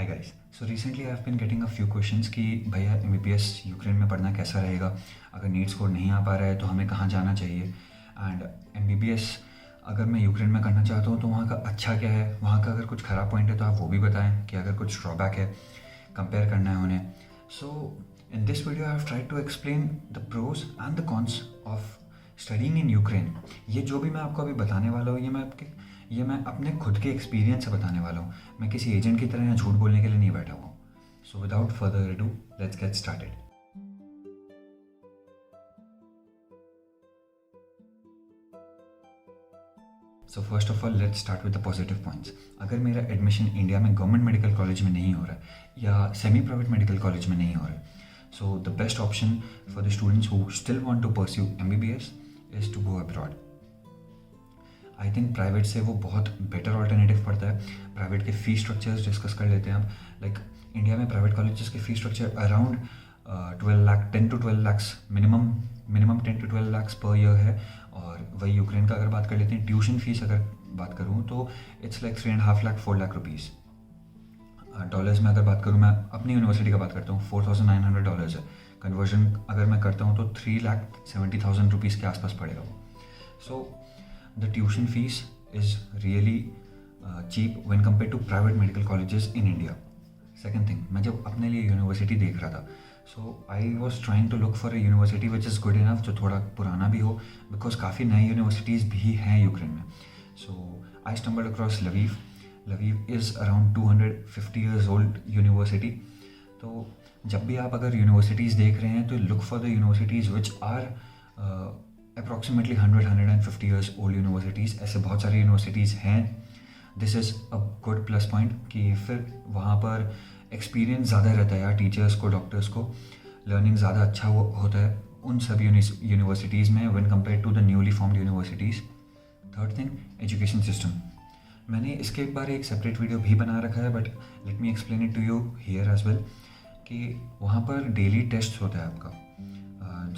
Hi guys. So recently I have been getting a few questions कि भैया MBBS Ukraine में पढ़ना कैसा रहेगा, अगर नीट स्कोर नहीं आ पा रहा है तो हमें कहाँ जाना चाहिए, एंड एमबीबीएस अगर मैं यूक्रेन में करना चाहता हूँ तो वहाँ का अच्छा क्या है, वहाँ का अगर कुछ ख़राब पॉइंट है तो आप वो भी बताएं कि अगर कुछ ड्रॉबैक है कंपेयर करना है उन्हें। So in this video I have tried to explain the pros and the cons of studying in Ukraine. ये जो भी मैं आपको अभी बताने वाला हूँ ये मैं अपने खुद के एक्सपीरियंस से बताने वाला हूँ। मैं किसी एजेंट की तरह यहाँ झूठ बोलने के लिए नहीं बैठा हुआ। So without further ado let's get started. So first of all let's start with the positive points. अगर मेरा एडमिशन इंडिया में गवर्नमेंट मेडिकल कॉलेज में नहीं हो रहा है या सेमी प्राइवेट मेडिकल कॉलेज में नहीं हो रहा है, so the best option for the students who still want to pursue MBBS is to go abroad. I think private से वो बहुत बेटर ऑल्टरनेटिव पड़ता है। प्राइवेट के फ़ी स्ट्रक्चर्स डिस्कस कर लेते हैं आप। लाइक इंडिया में प्राइवेट कॉलेजेस के fee structure around 12 lakh 10 to 12 lakhs minimum 10 to 12 lakhs per year है। और वही यूक्रेन का अगर बात कर लेते हैं, ट्यूशन फीस अगर बात करूँ तो it's like 3.5 lakh 4 lakh rupees. Dollars में अगर बात करूँ, मैं अपनी यूनिवर्सिटी का बात करता हूँ, $4,900 है। कन्वर्जन अगर मैं करता हूँ तो 3,70,000 रुपीज़ के आसपास पड़ेगा वो। सो the tuition fees is really cheap when compared to private medical colleges in India. Second thing, मैं जब अपने लिए यूनिवर्सिटी देख रहा था, so I was trying to look for a university which is good enough, जो थोड़ा पुराना भी हो, because काफ़ी नई यूनिवर्सिटीज़ भी हैं यूक्रेन में। So I stumbled across Lviv. Lviv is around 250 years old university. तो जब भी आप अगर यूनिवर्सिटीज़ देख रहे हैं तो look for the universities which are approximately 150 years old universities. ऐसे बहुत सारी यूनिवर्सिटीज़ हैं। This is a good plus point कि फिर वहाँ पर एक्सपीरियंस ज़्यादा रहता है यार, टीचर्स को, डॉक्टर्स को, लर्निंग ज़्यादा अच्छा होता है उन सब यूनिवर्सिटीज़ में when compare to the newly formed universities. Third thing, education system. मैंने इसके एक बार एक सेपरेट वीडियो भी बना रखा है, but let me explain it to you here as well कि वहाँ पर डेली टेस्ट होता है आपका।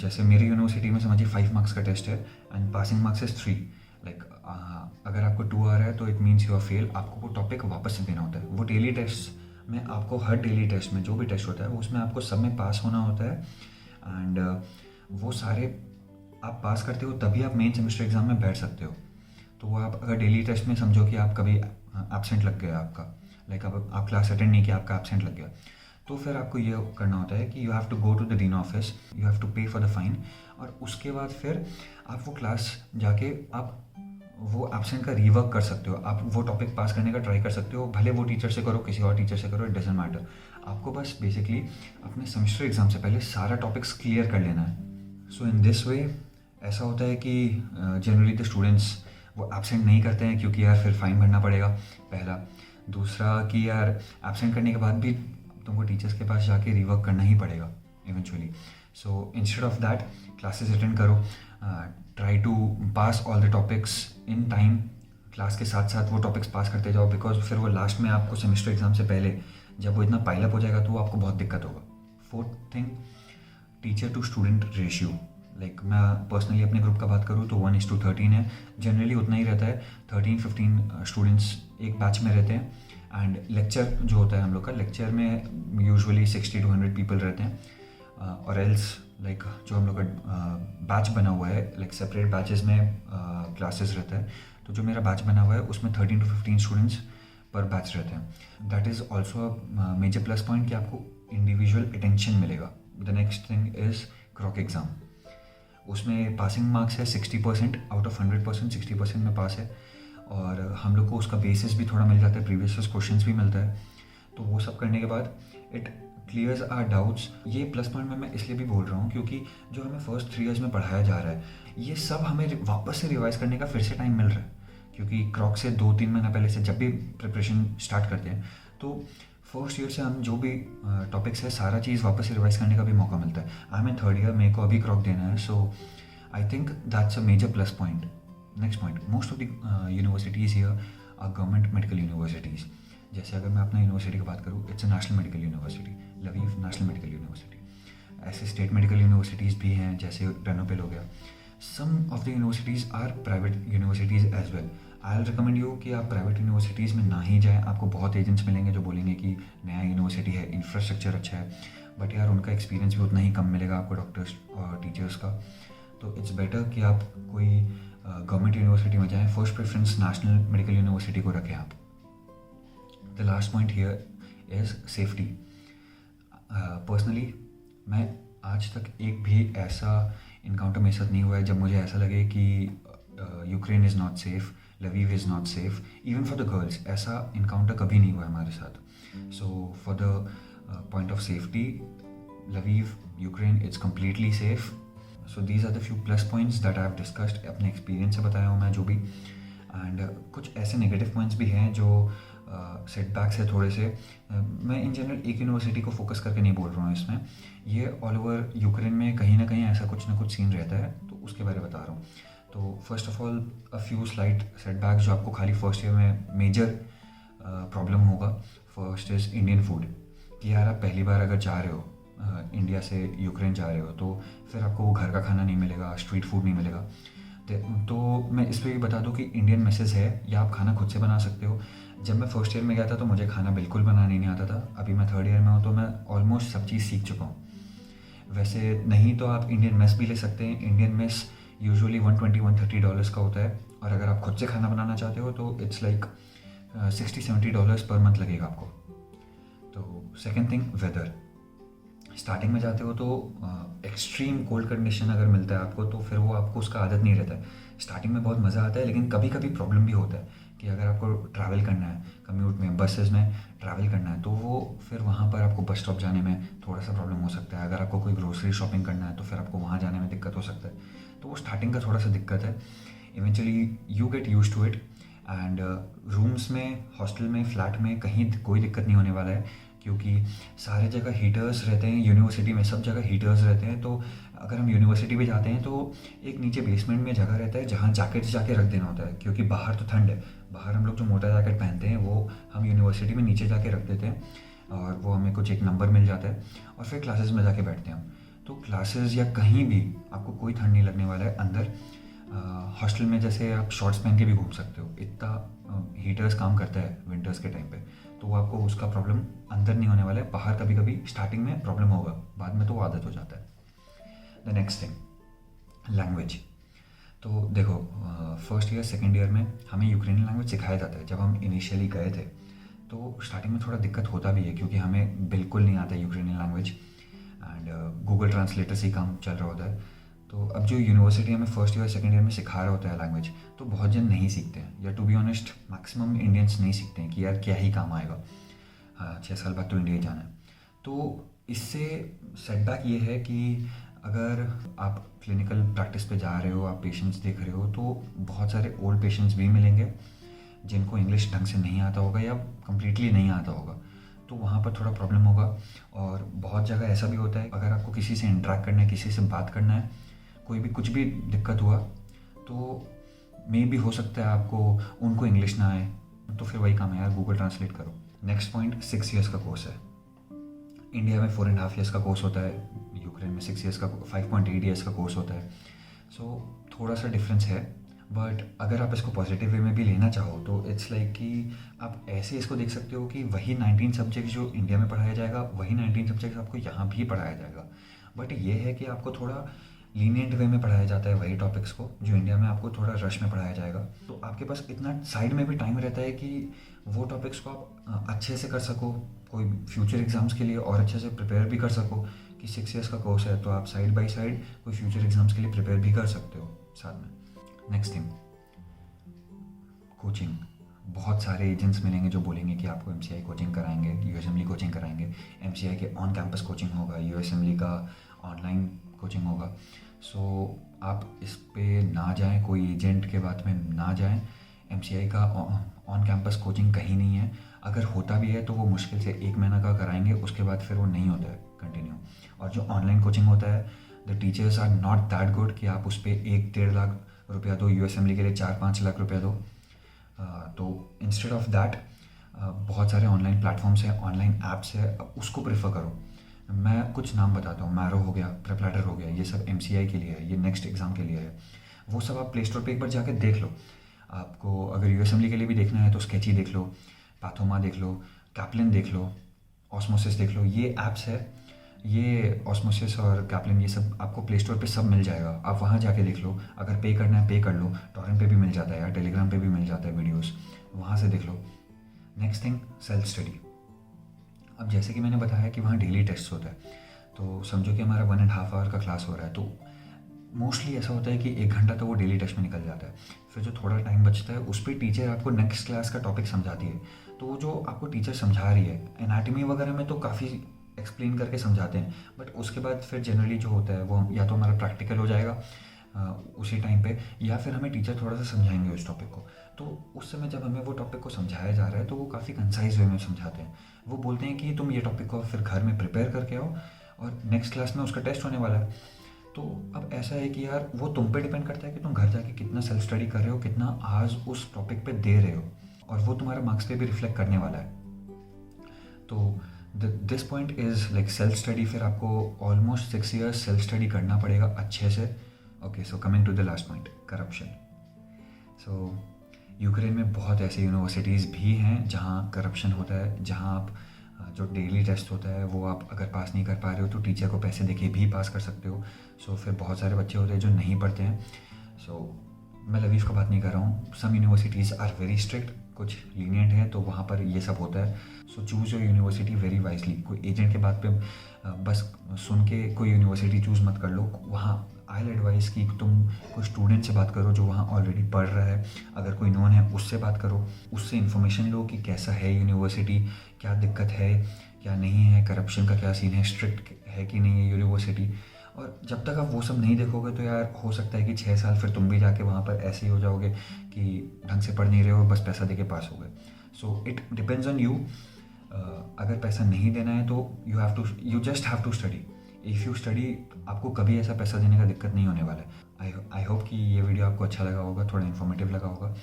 जैसे मेरी यूनिवर्सिटी में समझिए 5 मार्क्स का टेस्ट है and passing marks is 3। Like अगर आपको 2 आ रहा है तो it means you are fail, आपको वो टॉपिक वापस से देना होता है। वो डेली टेस्ट में आपको, हर डेली टेस्ट में जो भी टेस्ट होता है उसमें आपको सब में पास होना होता है। एंड वो सारे आप पास करते हो तभी आप मेन सेमेस्टर एग्ज़ाम में बैठ सकते हो। तो वो आप अगर डेली टेस्ट में समझो कि आप कभी एब्सेंट लग गया आपका, लाइक आप क्लास अटेंड नहीं किया, आपका एब्सेंट लग गया, तो फिर आपको ये करना होता है कि you have to go to the dean office, you have to pay for the fine. और उसके बाद फिर आप वो क्लास जाके आप वो एब्सेंट का रीवर्क कर सकते हो, आप वो टॉपिक पास करने का ट्राई कर सकते हो, भले वो टीचर से करो, किसी और टीचर से करो, इट डजेंट मैटर। आपको बस बेसिकली अपने सेमेस्टर एग्ज़ाम से पहले सारा टॉपिक्स क्लियर कर लेना है। सो इन दिस वे ऐसा होता है कि जनरली द स्टूडेंट्स वो एब्सेंट नहीं करते हैं क्योंकि यार फिर फ़ाइन भरना पड़ेगा, पहला। दूसरा कि यार एब्सेंट करने के बाद भी तुमको टीचर्स के पास जाके रिवर्क करना ही पड़ेगा eventually. So instead of that classes attend करो, try to pass all the topics in time. Class के साथ साथ वो टॉपिक्स पास करते जाओ, बिकॉज फिर वो लास्ट में आपको सेमेस्टर एग्जाम से पहले जब वो इतना पाइलअप हो जाएगा तो आपको बहुत दिक्कत होगा। Fourth thing, teacher to student ratio. Like मैं पर्सनली अपने ग्रुप का बात करूँ तो 1:13 है, जनरली उतना ही रहता है। 13-15 स्टूडेंट्स एक बैच में रहते हैं। एंड लेक्चर जो होता है हम लोग का, लेक्चर में यूजुअली 60 to 100 पीपल रहते हैं। और एल्स लाइक जो हम लोग का बैच बना हुआ है, लाइक सेपरेट बैचेस में क्लासेस रहता है। तो जो मेरा बैच बना हुआ है उसमें 13 to 15 स्टूडेंट्स पर बैच रहते हैं। That is also a major plus point कि आपको इंडिविजुअल अटेंशन मिलेगा। The next thing is Krok exam. उसमें पासिंग मार्क्स है 60% आउट ऑफ 100%, 60% में पास है। और हम लोग को उसका बेसिस भी थोड़ा मिल जाता है, प्रीवियस क्वेश्चंस भी मिलता है। तो वो सब करने के बाद इट क्लियर्स आवर डाउट्स। ये प्लस पॉइंट में मैं इसलिए भी बोल रहा हूँ क्योंकि जो हमें फर्स्ट 3 years में पढ़ाया जा रहा है ये सब हमें वापस से रिवाइज करने का फिर से टाइम मिल रहा है। क्योंकि क्रॉक से 2-3 महीना पहले से जब भी प्रिपरेशन स्टार्ट करते हैं तो फर्स्ट ईयर से हम जो भी टॉपिक्स है सारा चीज़ वापस से रिवाइज करने का भी मौका मिलता है। I am in 3rd year, मेरे को अभी क्रॉक देना है। So I think that's a major plus point. Next point, most of the universities here are government medical universities. जैसे अगर मैं अपना यूनिवर्सिटी की बात करूँ, it's a national medical university, Lviv national medical university. ऐसे स्टेट मेडिकल यूनिवर्सिटीज़ भी हैं जैसे रेनोपेल हो गया। Some of the universities are private universities as well. I will recommend you कि आप प्राइवेट यूनिवर्सिटीज़ में ना ही जाएँ। आपको बहुत एजेंट्स मिलेंगे जो बोलेंगे कि नया यूनिवर्सिटी है, इंफ्रास्ट्रक्चर अच्छा है, बट यार उनका एक्सपीरियंस भी उतना ही कम मिलेगा आपको डॉक्टर्स और टीचर्स का। तो इट्स बेटर कि आप कोई गवर्नमेंट यूनिवर्सिटी में जाएं। First preference national medical university को रखें आप। The last point here is safety. Personally मैं आज तक एक भी ऐसा इनकाउंटर मेरे साथ नहीं हुआ है जब मुझे ऐसा लगे कि Ukraine is not safe, Lviv is not safe, even for the girls. ऐसा इनकाउंटर कभी नहीं हुआ है हमारे साथ। So for the point of safety, Lviv, Ukraine, it's completely safe. So these are the few plus points that I have discussed, अपने experience से बताया हूँ मैं जो भी। एंड कुछ ऐसे नेगेटिव पॉइंट्स भी हैं जो सेटबैक्स है थोड़े से। मैं इन जनरल एक यूनिवर्सिटी को फोकस करके नहीं बोल रहा हूँ इसमें, ये ऑल ओवर यूक्रेन में कहीं ना कहीं ऐसा कुछ ना कुछ सीन रहता है, तो उसके बारे में बता रहा हूँ। तो first of all a few slight setbacks जो आपको खाली फर्स्ट ईयर में मेजर प्रॉब्लम होगा। फर्स्ट इज़ इंडियन फूड, कि यार आप पहली बार अगर जा रहे हो इंडिया से यूक्रेन जा रहे हो तो फिर आपको वो घर का खाना नहीं मिलेगा, स्ट्रीट फूड नहीं मिलेगा। तो मैं इस पर भी बता दूँ कि इंडियन मेसेज है या आप खाना खुद से बना सकते हो। जब मैं फर्स्ट ईयर में गया था तो मुझे खाना बिल्कुल बनाना नहीं आता था। अभी मैं थर्ड ईयर में हूँ तो मैं ऑलमोस्ट सब चीज़ सीख चुका हूँ। वैसे नहीं तो आप इंडियन मेस भी ले सकते हैं। इंडियन मेस यूजुअली $120-130 का होता है, और अगर आप खुद से खाना बनाना चाहते हो तो इट्स लाइक $60-70 पर मंथ लगेगा आपको। तो सेकेंड थिंग, वेदर। स्टार्टिंग में जाते हो तो एक्सट्रीम कोल्ड कंडीशन अगर मिलता है आपको तो फिर वो आपको उसका आदत नहीं रहता है। स्टार्टिंग में बहुत मज़ा आता है, लेकिन कभी कभी प्रॉब्लम भी होता है कि अगर आपको ट्रैवल करना है, कम्यूट में, बसेस में ट्रैवल करना है, तो वो फिर वहाँ पर आपको बस स्टॉप जाने में थोड़ा सा प्रॉब्लम हो सकता है। अगर आपको कोई ग्रोसरी शॉपिंग करना है तो फिर आपको वहाँ जाने में दिक्कत हो सकता है। तो वो स्टार्टिंग का थोड़ा सा दिक्कत है। Eventually you get use to it. And rooms में, हॉस्टल में, फ्लैट में कहीं कोई दिक्कत नहीं होने वाला है, क्योंकि सारे जगह हीटर्स रहते हैं। यूनिवर्सिटी में सब जगह हीटर्स रहते हैं। तो अगर हम यूनिवर्सिटी भी जाते हैं तो एक नीचे बेसमेंट में जगह रहता है जहाँ जैकेट्स जाके रख देना होता है, क्योंकि बाहर तो ठंड है। बाहर हम लोग जो मोटा जैकेट पहनते हैं वो हम यूनिवर्सिटी में नीचे जाके रख देते हैं, और वो हमें कुछ एक नंबर मिल जाता है, और फिर क्लासेस में जाके बैठते हैं हम। तो क्लासेस या कहीं भी आपको कोई ठंड नहीं लगने वाला है अंदर। हॉस्टल में जैसे आप शॉर्ट्स पहन के भी घूम सकते हो, इतना हीटर्स काम करता है विंटर्स के टाइम पे। तो वो आपको उसका प्रॉब्लम अंदर नहीं होने वाला है। बाहर कभी कभी स्टार्टिंग में प्रॉब्लम होगा, बाद में तो वो आदत हो जाता है। The next thing, language. तो देखो, फर्स्ट ईयर सेकेंड ईयर में हमें यूक्रेनियन लैंग्वेज सिखाया जाता है। जब हम इनिशियली गए थे तो स्टार्टिंग में थोड़ा दिक्कत होता भी है, क्योंकि हमें बिल्कुल नहीं आता Ukrainian language, and Google translator से ही काम चल रहा होता है। तो अब जो यूनिवर्सिटी हमें फर्स्ट ईयर सेकेंड ईयर में सिखा रहा होता है लैंग्वेज, तो बहुत जन नहीं सीखते हैं, या to be honest maximum Indians नहीं सीखते हैं कि यार क्या ही काम आएगा, हाँ 6 साल बाद तो इंडिया ही जाना है। तो इससे सेटबैक ये है कि अगर आप क्लिनिकल प्रैक्टिस पे जा रहे हो, आप पेशेंट्स देख रहे हो, तो बहुत सारे ओल्ड पेशेंट्स भी मिलेंगे जिनको इंग्लिश ढंग से नहीं आता होगा या कम्प्लीटली नहीं आता होगा। तो वहाँ पर थोड़ा प्रॉब्लम होगा। और बहुत जगह ऐसा भी होता है, अगर आपको किसी से इंटरेक्ट करना है, किसी से बात करना है, कोई भी कुछ भी दिक्कत हुआ तो मे भी हो सकता है आपको उनको इंग्लिश ना आए, तो फिर वही काम है यार, गूगल ट्रांसलेट करो। नेक्स्ट पॉइंट, 6 ईयर्स का कोर्स है। इंडिया में 4.5 ईयर्स का कोर्स होता है, यूक्रेन में 6 ईयर्स का 5.8 ईयर्स का कोर्स होता है। सो थोड़ा सा डिफरेंस है, बट अगर आप इसको पॉजिटिव वे में भी लेना चाहो तो इट्स लाइक कि आप ऐसे इसको देख सकते हो कि वही 19 सब्जेक्ट जो इंडिया में पढ़ाया जाएगा, वही 19 सब्जेक्ट आपको यहाँ भी पढ़ाया जाएगा। बट ये है कि आपको थोड़ा लीनियंट वे में पढ़ाया जाता है वही टॉपिक्स को जो इंडिया में आपको थोड़ा रश में पढ़ाया जाएगा। तो आपके पास इतना साइड में भी टाइम रहता है कि वो टॉपिक्स को आप अच्छे से कर सको, कोई फ्यूचर एग्ज़ाम्स के लिए और अच्छे से प्रिपेयर भी कर सको। कि 6 ईयर्स का कोर्स है तो आप साइड बाय साइड कोई फ्यूचर एग्ज़ाम्स के लिए प्रिपेयर भी कर सकते हो साथ में। Next thing, coaching. बहुत सारे एजेंट्स मिलेंगे जो बोलेंगे कि आपको एमसीआई कोचिंग कराएंगे, यूएसएमएलई कोचिंग कराएंगे, एमसीआई के ऑन कैंपस कोचिंग होगा, यूएसएमएलई का ऑनलाइन कोचिंग होगा। सो आप इस पे ना जाएं, कोई एजेंट के बात में ना जाएं। एमसीआई का ऑन कैंपस कोचिंग कहीं नहीं है। अगर होता भी है तो वो मुश्किल से 1 महीना का कराएंगे, उसके बाद फिर वो नहीं होता है कंटिन्यू। और जो ऑनलाइन कोचिंग होता है, the teachers are not that good कि आप उस पर 1-1.5 लाख रुपया दो, यूएसएमएलई के लिए 4-5 लाख रुपया दो। तो इंस्टेड ऑफ दैट बहुत सारे ऑनलाइन प्लेटफॉर्म्स हैं, ऑनलाइन ऐप्स है, उसको प्रेफर करो। मैं कुछ नाम बताता हूँ, मैरो हो गया, प्रेपलैडर हो गया, ये सब एमसीआई के लिए है, ये नेक्स्ट एग्ज़ाम के लिए है। वो सब आप प्ले स्टोर पे एक बार जाके देख लो। आपको अगर यूएसएमएलई के लिए भी देखना है तो स्केची देख लो, पैथोमा देख लो, कैप्लिन देख लो, ऑस्मोसिस देख लो, ये ऐप्स है, ये ऑस्मोसिस और कैप्लिन ये सब आपको प्ले स्टोर पे सब मिल जाएगा, आप वहाँ जाके देख लो। अगर पे करना है पे कर लो, टॉरेंट पे भी मिल जाता है या टेलीग्राम पे भी मिल जाता है वीडियोस, वहाँ से देख लो। Next thing, self study. अब जैसे कि मैंने बताया कि वहाँ डेली टेस्ट होता है, तो समझो कि हमारा 1.5 आवर का क्लास हो रहा है, तो मोस्टली ऐसा होता है कि 1 घंटा तो वो डेली टेस्ट में निकल जाता है। फिर जो थोड़ा टाइम बचता है उस पर टीचर आपको नेक्स्ट क्लास का टॉपिक समझाती है। तो वो जो आपको टीचर समझा रही है, एनाटॉमी वगैरह में तो काफ़ी एक्सप्लेन करके समझाते हैं, बट उसके बाद फिर जनरली जो होता है वो या तो हमारा प्रैक्टिकल हो जाएगा उसी टाइम पे, या फिर हमें टीचर थोड़ा सा समझाएंगे उस टॉपिक को। तो उस समय जब हमें वो टॉपिक को समझाया जा रहा है तो वो काफ़ी कंसाइज वे में समझाते हैं। वो बोलते हैं कि तुम ये टॉपिक को फिर घर में प्रिपेयर करके आओ और नेक्स्ट क्लास में उसका टेस्ट होने वाला है। तो अब ऐसा है कि यार वो तुम पे डिपेंड करता है कि तुम घर जाके कितना सेल्फ स्टडी कर रहे हो, कितना आज उस टॉपिक पे दे रहे हो, और वो तुम्हारा मार्क्स पे भी रिफ्लेक्ट करने वाला है। तो this point is like self study. फिर आपको ऑलमोस्ट 6 ईयर्स सेल्फ स्टडी करना पड़ेगा अच्छे से। Okay, so coming to the last point, corruption. So Ukraine में बहुत ऐसे यूनिवर्सिटीज़ भी हैं जहाँ करप्शन होता है, जहाँ आप जो डेली टेस्ट होता है वो आप अगर पास नहीं कर पा रहे हो तो टीचर को पैसे देके भी पास कर सकते हो। सो फिर बहुत सारे बच्चे होते हैं जो नहीं पढ़ते हैं। सो मैं लवीफ का बात नहीं कर रहा हूँ, सम यूनिवर्सिटीज़ आर वेरी स्ट्रिक्ट, कुछ लीनियंट है, तो वहाँ पर ये सब होता है। सो choose your university very wisely. कोई एजेंट के बात पे बस सुन के कोई यूनिवर्सिटी चूज़ मत कर लो। वहाँ आई एडवाइस कि तुम कोई स्टूडेंट से बात करो जो वहाँ ऑलरेडी पढ़ रहा है, अगर कोई नॉन है उससे बात करो, उससे इन्फॉर्मेशन लो कि कैसा है यूनिवर्सिटी, क्या दिक्कत है क्या नहीं है, करप्शन का क्या सीन है, स्ट्रिक्ट है कि नहीं है यूनिवर्सिटी। और जब तक आप वो सब नहीं देखोगे तो यार हो सकता है कि 6 साल फिर तुम भी जाके वहाँ पर ऐसे ही हो जाओगे कि ढंग से पढ़ नहीं रहे हो, बस पैसा देके पास हो गए। So it depends on you. अगर पैसा नहीं देना है तो you just have to study. If you study, आपको कभी ऐसा पैसा देने का दिक्कत नहीं होने वाला है। आई होप कि ये वीडियो आपको अच्छा लगा होगा, थोड़ा इन्फॉर्मेटिव लगा होगा।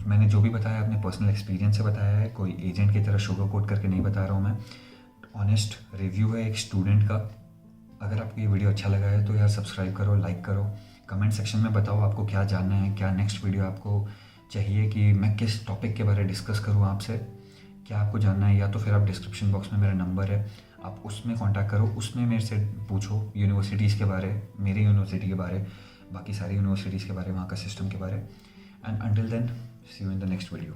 मैंने जो भी बताया अपने पर्सनल एक्सपीरियंस से बताया है, कोई एजेंट की तरह शुगर कोट करके नहीं बता रहा हूँ मैं। ऑनेस्ट रिव्यू है एक स्टूडेंट का। अगर आपको ये वीडियो अच्छा लगा है तो यार सब्सक्राइब करो, लाइक करो, कमेंट सेक्शन में बताओ आपको क्या जानना है, क्या नेक्स्ट वीडियो आपको चाहिए कि मैं किस टॉपिक के बारे में डिस्कस करूँ आपसे, क्या आपको जानना है। या तो फिर आप डिस्क्रिप्शन बॉक्स में मेरा नंबर है, आप उसमें कांटेक्ट करो, उसमें मेरे से पूछो यूनिवर्सिटीज़ के बारे, मेरी यूनिवर्सिटी के बारे, बाकी सारी यूनिवर्सिटीज़ के बारे, वहाँ का सिस्टम के बारे। And until then, see you in the next video.